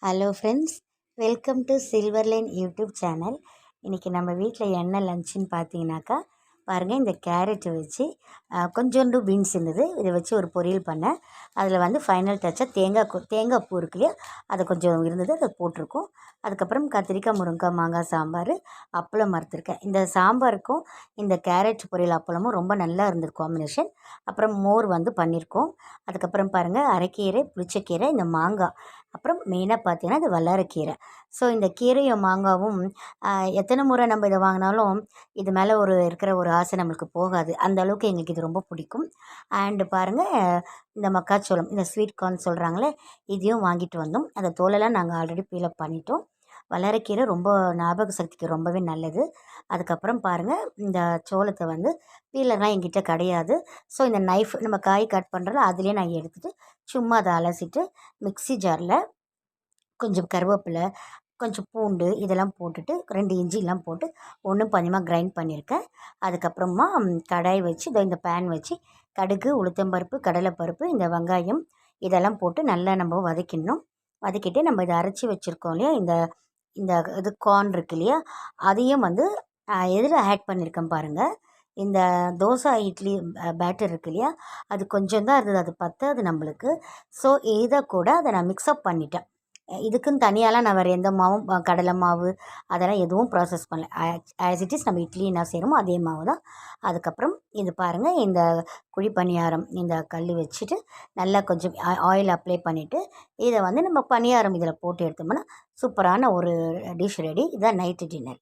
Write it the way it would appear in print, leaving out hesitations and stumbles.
Hello friends, welcome to silver line YouTube channel. இன்றைக்கி நம்ம வீட்டில் என்ன லஞ்சுன்னு பார்த்தீங்கன்னாக்கா, பாருங்கள், இந்த கேரட்டை வச்சு கொஞ்சோண்டு பீன்ஸ் இருந்தது, இதை வச்சு ஒரு பொரியல் பண்ணேன். அதில் வந்து ஃபைனல் டச்சாக தேங்காய் பூ இருக்கு இல்லையா, அது கொஞ்சம் இருந்தது, அதை போட்டிருக்கோம். அதுக்கப்புறம் கத்திரிக்காய், முருங்கைக்காய், மாங்காய் சாம்பார், அப்பளம் வறுத்துருக்கேன். இந்த சாம்பாருக்கும் இந்த கேரட் பொரியல் அப்பளமும் ரொம்ப நல்லா இருந்தது காம்பினேஷன். அப்புறம் மோர் வந்து பண்ணியிருக்கோம். அதுக்கப்புறம் பாருங்கள், அரைக்கீரை, புளிச்சக்கீரை, இந்த மாங்காய், அப்புறம் மெயினாக பார்த்தீங்கன்னா இது வல்லாரக்கீரை. ஸோ இந்த கீரையும் மாங்காவும் எத்தனை முறை நம்ம இதை வாங்கினாலும் இது மேலே இருக்கிற ஒரு ஆசை நம்மளுக்கு போகாது. அந்த அளவுக்கு எங்களுக்கு இது ரொம்ப பிடிக்கும். அண்டு பாருங்கள், இந்த மக்காச்சோளம், இந்த ஸ்வீட் கார்ன் சொல்கிறாங்களே, இதையும் வாங்கிட்டு வந்தோம். அந்த தோலெல்லாம் நாங்கள் ஆல்ரெடி பீல் பண்ணிட்டோம். வல்லாரக்கீரை ரொம்ப ஞாபக சக்திக்கு ரொம்பவே நல்லது. அதுக்கப்புறம் பாருங்கள், இந்த சோளத்தை வந்து பீலர்லாம் என்கிட்ட கிடையாது. ஸோ இந்த நைஃப் நம்ம காய் கட் பண்ணுறோம்ல, அதுலேயே நான் எடுத்துகிட்டு சும்மா அதை அலசிட்டு மிக்ஸி ஜாரில் கொஞ்சம் கருவேப்பிலை, கொஞ்சம் பூண்டு இதெல்லாம் போட்டுட்டு 2 இஞ்சிலாம் போட்டு ஒன்றும் பாதியுமாக கிரைண்ட் பண்ணியிருக்கேன். அதுக்கப்புறமா கடாய் வச்சு இந்த பேன் வச்சு கடுகு, உளுத்தம்பருப்பு, கடலைப்பருப்பு, இந்த வெங்காயம் இதெல்லாம் போட்டு நல்லா நம்ம வதக்கிடணும். வதக்கிட்டு நம்ம இதை அரைச்சி வச்சுருக்கோம் இல்லையா, இந்த இந்த இது கார்ன் இருக்கு இல்லையா, அதையும் வந்து எதில் ஆட் பண்ணியிருக்கேன் பாருங்கள். இந்த தோசை இட்லி பேட்டர் இருக்கு இல்லையா, அது கொஞ்சம் தான் இருந்தது, அது பத்தாது நம்மளுக்கு. ஸோ இதை கூட அதை நான் மிக்ஸ்அப் பண்ணிட்டேன். இதுக்குன்னு தனியாலாம் நான் வேறு எந்த மாவும் கடலை மாவு அதெல்லாம் எதுவும் ப்ராசஸ் பண்ணல. ஆஸ் இட் இஸ் நம்ம இட்லி என்ன செய்கிறோமோ அதே மாவு தான். அதுக்கப்புறம் இது பாருங்கள், இந்த குழி பணியாரம் இந்த கல் வச்சுட்டு நல்லா கொஞ்சம் ஆயில் அப்ளை பண்ணிவிட்டு இதை வந்து நம்ம பணியாரம் இதில் போட்டு எடுத்தோம்னா சூப்பரான ஒரு டிஷ் ரெடி. இதுதான் நைட்டு டின்னர்.